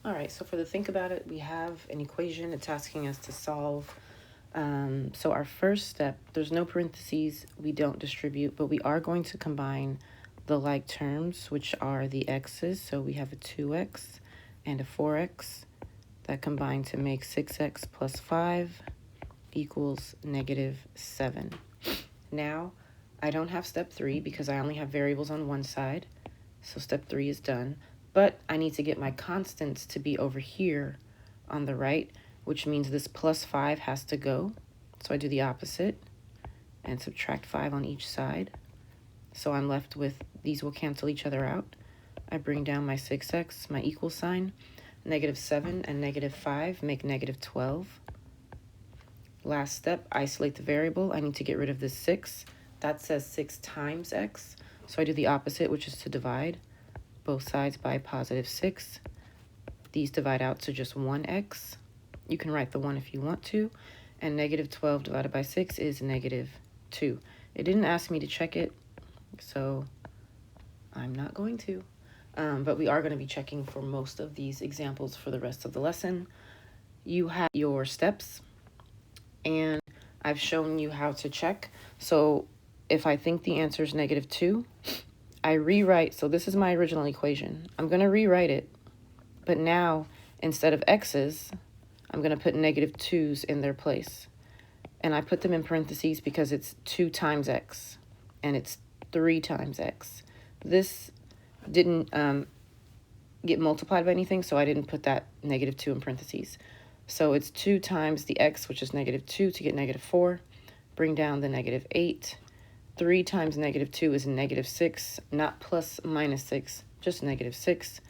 All right, so for the think about it, we have an equation. It's asking us to solve. So our first step, there's no parentheses, we don't distribute, but we are going to combine the like terms, which are the x's. So we have a 2x and a 4x that combine to make 6x plus 5 equals -7. Now, I don't have step 3 because I only have variables on one side. So step 3 is done. But I need to get my constants to be over here on the right, which means this plus 5 has to go. So I do the opposite and subtract 5 on each side. So I'm left with, these will cancel each other out. I bring down my 6x, my equal sign. -7 and -5 make -12. Last step, isolate the variable. I need to get rid of this 6. That says 6 times x. So I do the opposite, which is to divide both sides by +6. These divide out to just 1x. You can write the 1 if you want to. And -12 divided by 6 is -2. It didn't ask me to check it, so I'm not going to. But we are going to be checking for most of these examples for the rest of the lesson. You have your steps, and I've shown you how to check. So if I think the answer is -2, I rewrite. So this is my original equation. I'm going to rewrite it, but now instead of x's, I'm going to put -2's in their place. And I put them in parentheses because it's 2 times x, and it's 3 times x. This didn't get multiplied by anything, so I didn't put that -2 in parentheses. So it's 2 times the x, which is -2, to get -4. Bring down the -8. 3 times -2 is -6, not plus minus 6, just -6.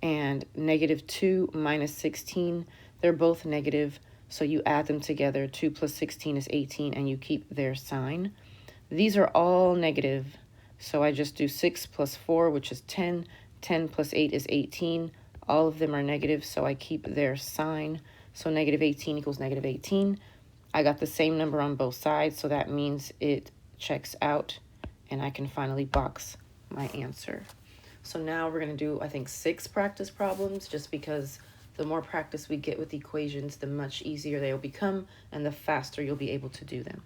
And -2 minus 16, they're both negative, so you add them together. 2 plus 16 is 18, and you keep their sign. These are all negative, so I just do 6 plus 4, which is 10. 10 plus 8 is 18. All of them are negative, so I keep their sign. So -18 equals -18. I got the same number on both sides, so that means it checks out, and I can finally box my answer. So now we're going to do, I think, 6 practice problems, just because the more practice we get with equations, the much easier they will become, and the faster you'll be able to do them.